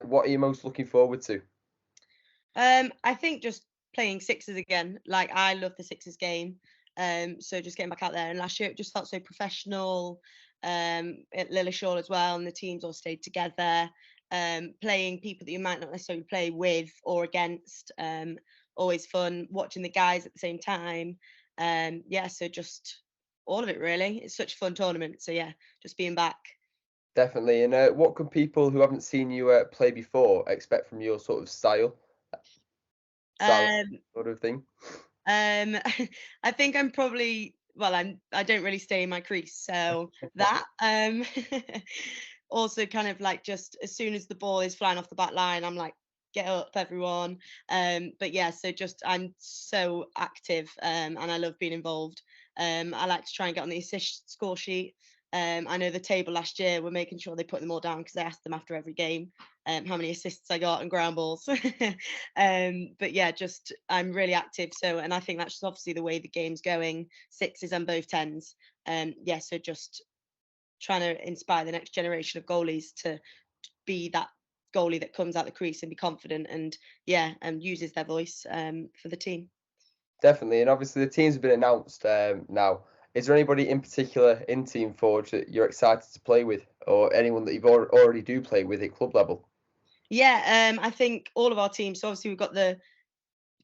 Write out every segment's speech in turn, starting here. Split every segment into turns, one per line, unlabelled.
what are you most looking forward to?
I think just playing sixes again. Like I love the sixes game. So just getting back out there. And last year it just felt so professional. At Lillishall as well, and the teams all stayed together. Playing people that you might not necessarily play with or against. Always fun watching the guys at the same time. Yeah, so just all of it really. It's such a fun tournament. So yeah, just being back.
Definitely. And what can people who haven't seen you play before expect from your sort of style
Um,
sort of thing?
Um, I think I'm probably I don't really stay in my crease, so that also kind of like just as soon as the ball is flying off the back line, I'm like, get up, everyone. But yeah, so just I'm so active, and I love being involved. I like to try and get on the assist score sheet. I know the table last year, we're making sure they put them all down because I asked them after every game how many assists I got and ground balls. But yeah, just I'm really active. So, and I think that's just obviously the way the game's going. Sixes and both tens. Yeah, so just trying to inspire the next generation of goalies to be that goalie that comes out the crease and be confident and yeah, and uses their voice for the team.
Definitely. And obviously the teams have been announced now. Is there anybody in particular in Team Forge that you're excited to play with, or anyone that you've already do play with at club level?
Yeah, I think all of our teams. So obviously we've got the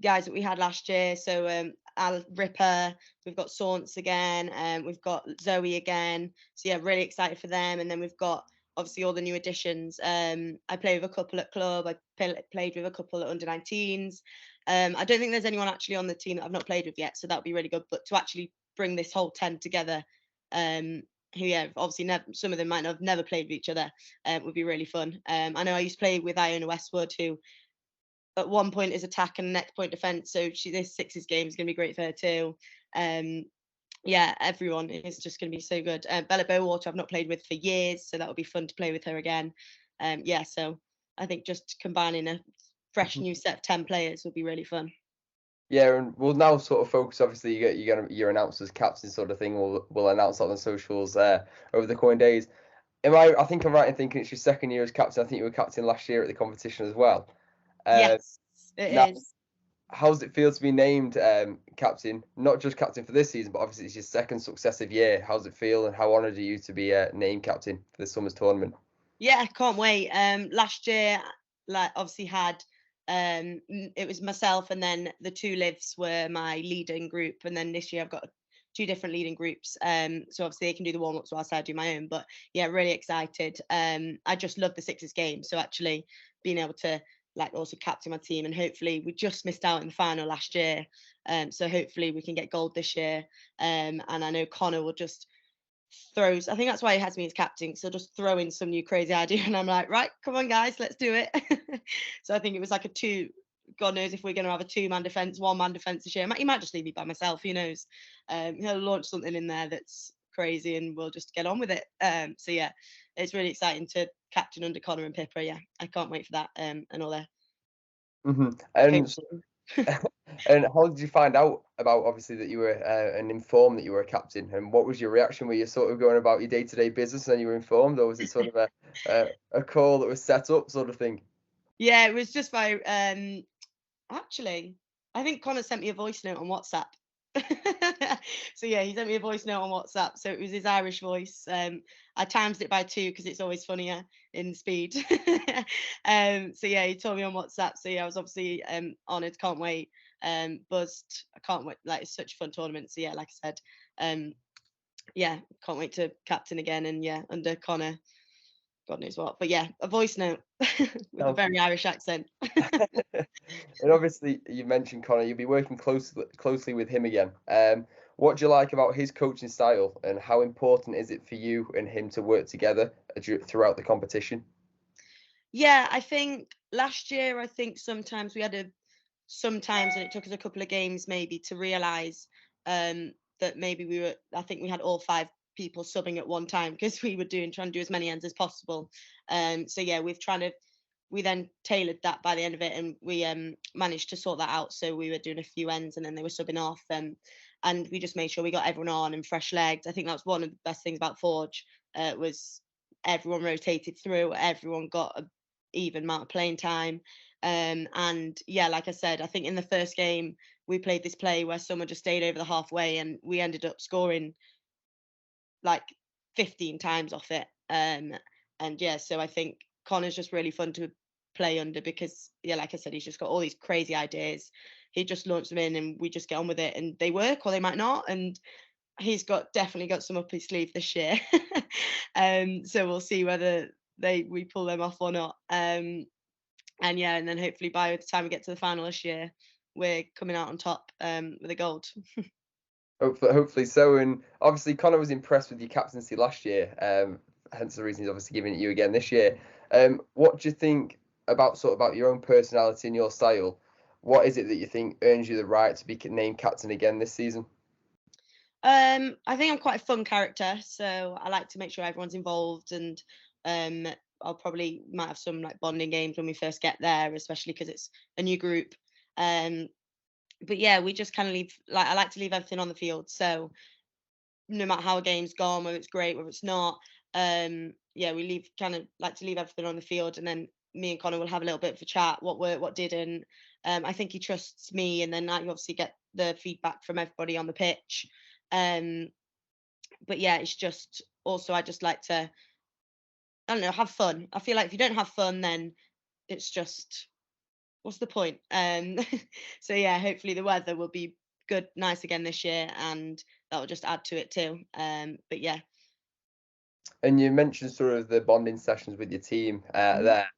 guys that we had last year. So Al Ripper, we've got Saunce again, we've got Zoe again. So yeah, really excited for them. And then we've got obviously all the new additions. I play with a couple at club. Played with a couple at under 19s. I don't think there's anyone actually on the team that I've not played with yet, so that would be really good. But to actually bring this whole 10 together, um, who yeah, obviously some of them might not have never played with each other, would be really fun. I know I used to play with Iona Westwood, who at one point is attack and next point defense. So this sixes game is going to be great for her too. Um, yeah, everyone is just going to be so good. Bella Bowater I've not played with for years, so that would be fun to play with her again. Yeah, so I think just combining a fresh new set of 10 players would be really fun.
Yeah, and we'll now sort of focus. Obviously, you're announced as captain, sort of thing. We'll announce that on the socials over the coming days. I think I'm right in thinking it's your second year as captain. I think you were captain last year at the competition as well. Uh,
Yes, it
Now,
is.
how does it feel to be named captain? Not just captain for this season, but obviously it's your second successive year. How does it feel, and how honoured are you to be named captain for this summer's tournament?
Yeah, I can't wait. Last year, like obviously had it was myself and then the two lives were my leading group, and then this year I've got two different leading groups. So obviously they can do the warm ups whilst I do my own. But yeah, really excited. I just love the sixes game. So actually being able to like also captain my team, and hopefully we just missed out in the final last year. So hopefully we can get gold this year. And I know Connor will just throws. I think that's why he has me as captain. So just throw in some new crazy idea, and I'm like, right, come on, guys, let's do it. So I think it was like a two. God knows if we're going to have a two-man defense, one-man defense this year. He might just leave me by myself. Who knows? He'll launch something in there that's crazy, and we'll just get on with it. So yeah, it's really exciting to captain under Connor and Pippa. Yeah, I can't wait for that. And all their
And
coaching.
and how did you find out about obviously that you were and informed that you were a captain? And what was your reaction? Were you sort of going about your day-to-day business and then you were informed, or was it sort of a call that was set up sort of thing?
Yeah, it was just by actually, I think Connor sent me a voice note on WhatsApp. So yeah, he sent me a voice note on WhatsApp. So it was his Irish voice. I times it by two because it's always funnier in speed. So yeah, he told me on WhatsApp. So yeah, I was obviously honoured. Can't wait. Buzzed. I can't wait. Like it's such a fun tournament. So yeah, like I said, yeah, can't wait to captain again. And yeah, under Connor, God knows what. But yeah, a voice note with a
Sounds
very Irish accent.
And obviously, you mentioned Connor. You'll be working closely with him again. What do you like about his coaching style, and how important is it for you and him to work together throughout the competition?
Yeah, I think last year, I think sometimes we had sometimes, and it took us a couple of games maybe to realise that maybe I think we had all five people subbing at one time because we were trying to do as many ends as possible. So yeah, we then tailored that by the end of it, and we managed to sort that out. So we were doing a few ends, and then they were subbing off, and we just made sure we got everyone on and fresh legs. I think that was one of the best things about Forge was everyone rotated through, everyone got even amount of playing time. And yeah, like I said, I think in the first game we played this play where someone just stayed over the halfway, and we ended up scoring like 15 times off it. And yeah, so I think Connor's just really fun to play under because, yeah, like I said, he's just got all these crazy ideas. He just launches them in, and we just get on with it, and they work or they might not. And he's definitely got some up his sleeve this year. So we'll see whether we pull them off or not. And yeah, and then hopefully by the time we get to the final this year, we're coming out on top with a gold.
Hopefully so. And obviously, Connor was impressed with your captaincy last year. Hence the reason he's obviously giving it you again this year. What do you think about about your own personality and your style? What is it that you think earns you the right to be named captain again this season?
I think I'm quite a fun character, so I like to make sure everyone's involved, and I'll probably might have some like bonding games when we first get there, especially because it's a new group. Um, but yeah, we just kind of leave I like to leave everything on the field. So no matter how a game's gone, whether it's great, whether it's not, yeah, we leave kind of like to leave everything on the field, and then me and Connor will have a little bit of a chat, what worked, what didn't. I think he trusts me, and then I obviously get the feedback from everybody on the pitch. Um, but yeah, it's just also I just like to, I don't know, have fun. I feel like if you don't have fun, then it's just what's the point? So yeah, hopefully the weather will be good, nice again this year, and that will just add to it too. But yeah.
And you mentioned sort of the bonding sessions with your team
Mhm.
there.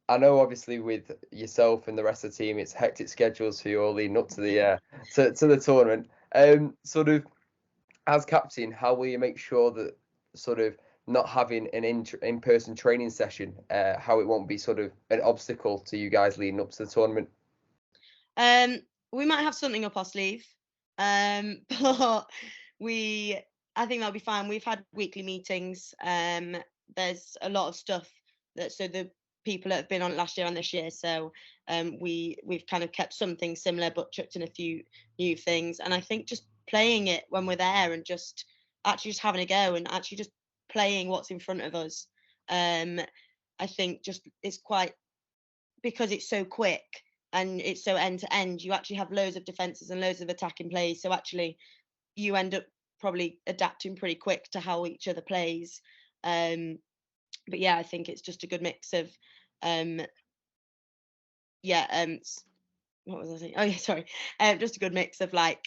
I know obviously with yourself and the rest of the team, it's hectic schedules for you all leading up to the to the tournament. Sort of as captain, how will you make sure that sort of not having an in-person training session, how it won't be sort of an obstacle to you guys leading up to the tournament?
Um, we might have something up our sleeve, but we, I think that'll be fine. We've had weekly meetings. There's a lot of stuff so the people that have been on it last year and this year. So we've kind of kept something similar, but chucked in a few new things. And I think just playing it when we're there and just actually just having a go and actually just playing what's in front of us. Um, I think just it's quite because it's so quick and it's so end to end, you actually have loads of defenses and loads of attacking plays. So actually, you end up probably adapting pretty quick to how each other plays. Um, but yeah, I think it's just a good mix of, um, yeah, what was I saying? Oh yeah, sorry, just a good mix of like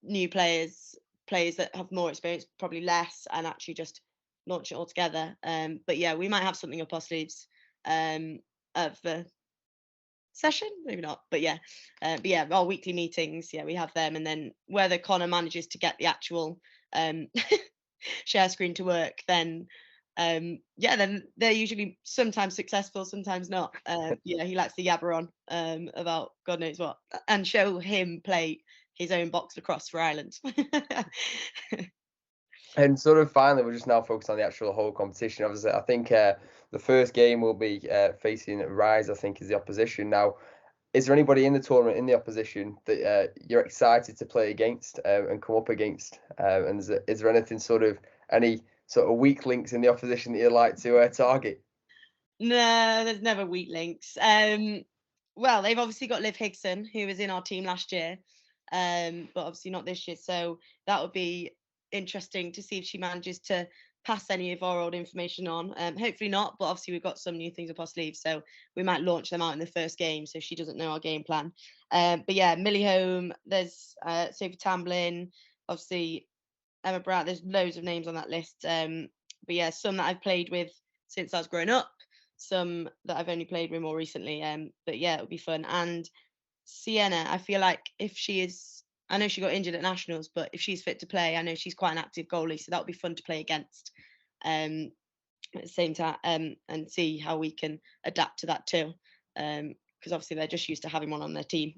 new players, players that have more experience, probably less, and actually just launch it all together. But yeah, we might have something up our sleeves of the session, maybe not, but yeah, our weekly meetings, yeah, we have them, and then whether Connor manages to get the actual um share screen to work, then yeah, then they're usually sometimes successful, sometimes not. Yeah, he likes to yabber on about God knows what and show him play his own box lacrosse for Ireland.
And sort of finally, we'll just now focus on the actual whole competition. Obviously, I think the first game will be facing Rise, I think, is the opposition. Now, is there anybody in the tournament in the opposition that you're excited to play against and come up against? And is there anything any sort of weak links in the opposition that you'd like to target?
No, there's never weak links. Well, they've obviously got Liv Higson, who was in our team last year, but obviously not this year. So that would be interesting to see if she manages to pass any of our old information on. Hopefully not, but obviously we've got some new things up our sleeve, so we might launch them out in the first game, so she doesn't know our game plan. But yeah, Millie Home, there's Sophie Tamblin, obviously Emma Brown. There's loads of names on that list. But yeah, some that I've played with since I was growing up, some that I've only played with more recently. But yeah, it'll be fun. And Sienna, I feel like if she is, I know she got injured at nationals, but if she's fit to play, I know she's quite an active goalie, so that'll be fun to play against. At the same time, and see how we can adapt to that too. Because obviously they're just used to having one on their team.